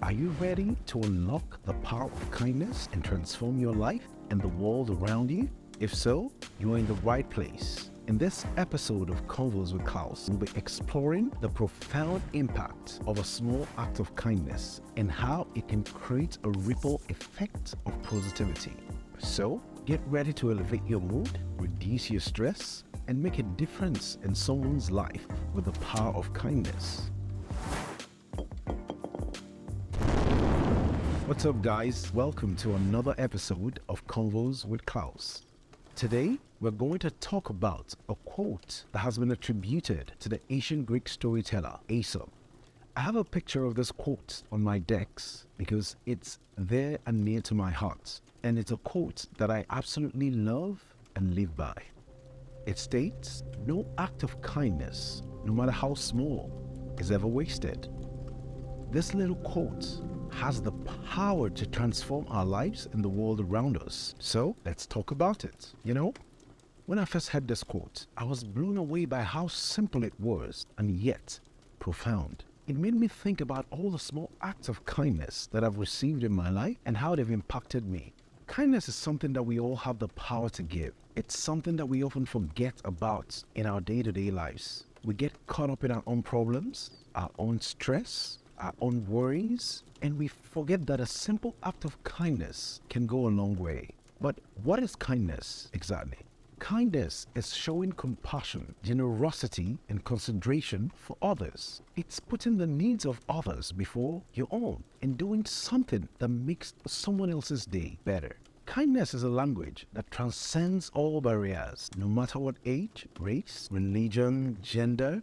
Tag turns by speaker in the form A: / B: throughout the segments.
A: Are you ready to unlock the power of kindness and transform your life and the world around you? If so, you are in the right place. In this episode of Konvos with Klaus, we'll be exploring the profound impact of a small act of kindness and how it can create a ripple effect of positivity. So, get ready to elevate your mood, reduce your stress, and make a difference in someone's life with the power of kindness. What's up, guys? Welcome to another episode of Konvos with Klaus. Today, we're going to talk about a quote that has been attributed to the ancient Greek storyteller Aesop. I have a picture of this quote on my decks because it's there and near to my heart, and it's a quote that I absolutely love and live by. It states, "No act of kindness, no matter how small, is ever wasted." This little quote has the power to transform our lives and the world around us. So let's talk about it. When I first heard this quote, I was blown away by how simple it was and yet profound. It made me think about all the small acts of kindness that I've received in my life and how they've impacted me. Kindness is something that we all have the power to give. It's something that we often forget about in our day-to-day lives. We get caught up in our own problems, our own stress, our own worries, and we forget that a simple act of kindness can go a long way. But what is kindness exactly? Kindness is showing compassion, generosity, and consideration for others. It's putting the needs of others before your own and doing something that makes someone else's day better. Kindness is a language that transcends all barriers, no matter what age, race, religion, gender.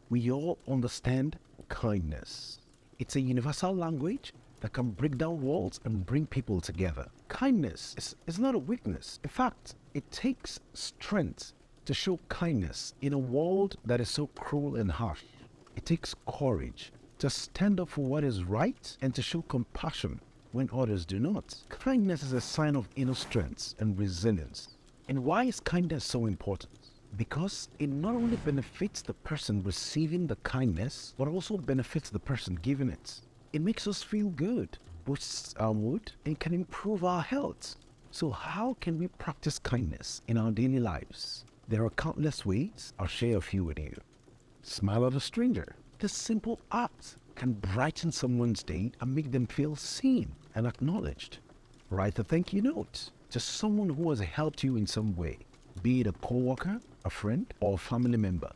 A: We all understand kindness. It's a universal language that can break down walls and bring people together. Kindness is not a weakness. In fact, it takes strength to show kindness in a world that is so cruel and harsh. It takes courage to stand up for what is right and to show compassion when others do not. Kindness is a sign of inner strength and resilience. And why is kindness so important? Because it not only benefits the person receiving the kindness, but also benefits the person giving it. It makes us feel good, boosts our mood, and can improve our health. So how can we practice kindness in our daily lives? There are countless ways. I'll share a few with you. Smile at a stranger. This simple act can brighten someone's day and make them feel seen and acknowledged. Write a thank you note to someone who has helped you in some way, be it a coworker, a friend, or a family member.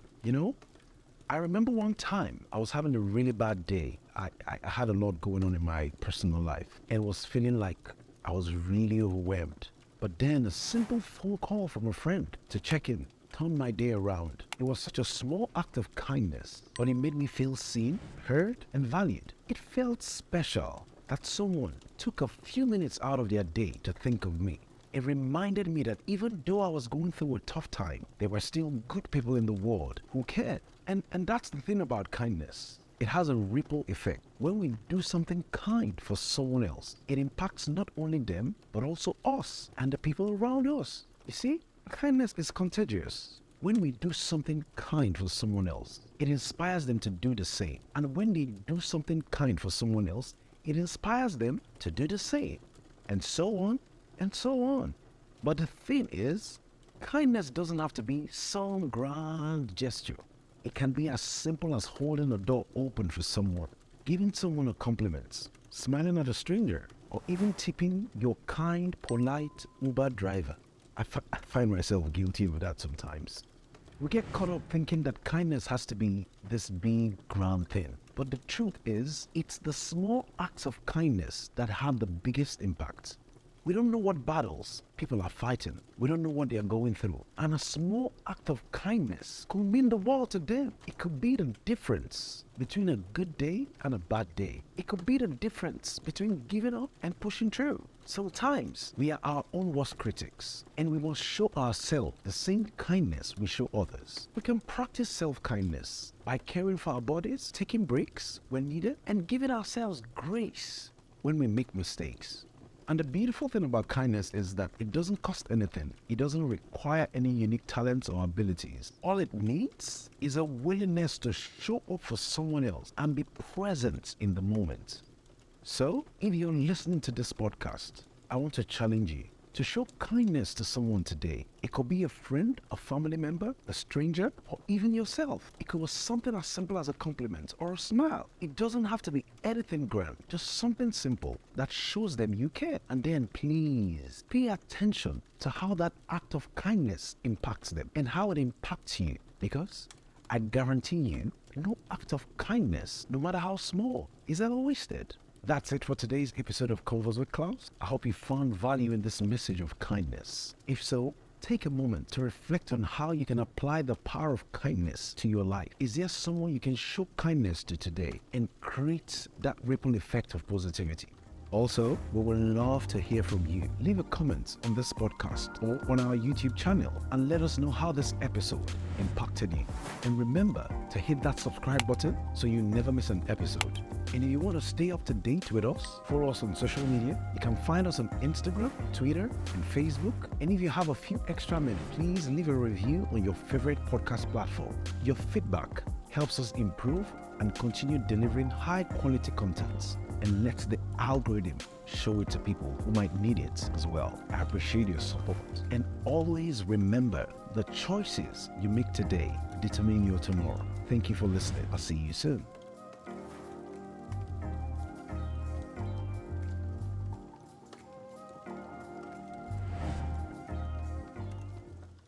A: I remember one time I was having a really bad day. I had a lot going on in my personal life and was feeling like I was really overwhelmed. But then a simple phone call from a friend to check in turned my day around. It was such a small act of kindness, but it made me feel seen, heard, and valued. It felt special that someone took a few minutes out of their day to think of me. It reminded me that even though I was going through a tough time, there were still good people in the world who cared. And that's the thing about kindness. It has a ripple effect. When we do something kind for someone else, it impacts not only them, but also us and the people around us. You see, kindness is contagious. When we do something kind for someone else, it inspires them to do the same. And when they do something kind for someone else, it inspires them to do the same. And so on and so on. But the thing is, kindness doesn't have to be some grand gesture. It can be as simple as holding a door open for someone, giving someone a compliment, smiling at a stranger, or even tipping your kind, polite Uber driver. I find myself guilty of that sometimes. We get caught up thinking that kindness has to be this big, grand thing. But the truth is, it's the small acts of kindness that have the biggest impact. We don't know what battles people are fighting. We don't know what they are going through. And a small act of kindness could mean the world to them. It could be the difference between a good day and a bad day. It could be the difference between giving up and pushing through. Sometimes we are our own worst critics, and we must show ourselves the same kindness we show others. We can practice self-kindness by caring for our bodies, taking breaks when needed, and giving ourselves grace when we make mistakes. And the beautiful thing about kindness is that it doesn't cost anything. It doesn't require any unique talents or abilities. All it needs is a willingness to show up for someone else and be present in the moment. So, if you're listening to this podcast, I want to challenge you to show kindness to someone today. It could be a friend, a family member, a stranger, or even yourself. It could be something as simple as a compliment or a smile. It doesn't have to be anything grand, just something simple that shows them you care. And then please pay attention to how that act of kindness impacts them and how it impacts you. Because I guarantee you, no act of kindness, no matter how small, is ever wasted. That's it for today's episode of Konvos with Klaus. I hope you found value in this message of kindness. If so, take a moment to reflect on how you can apply the power of kindness to your life. Is there someone you can show kindness to today and create that ripple effect of positivity? Also, we would love to hear from you. Leave a comment on this podcast or on our YouTube channel and let us know how this episode impacted you. And remember to hit that subscribe button so you never miss an episode. And if you want to stay up to date with us, follow us on social media. You can find us on Instagram, Twitter, and Facebook. And if you have a few extra minutes, please leave a review on your favorite podcast platform. Your feedback helps us improve and continue delivering high quality content, and let the algorithm show it to people who might need it as well. I appreciate your support. And always remember, the choices you make today determine your tomorrow. Thank you for listening. I'll see you soon.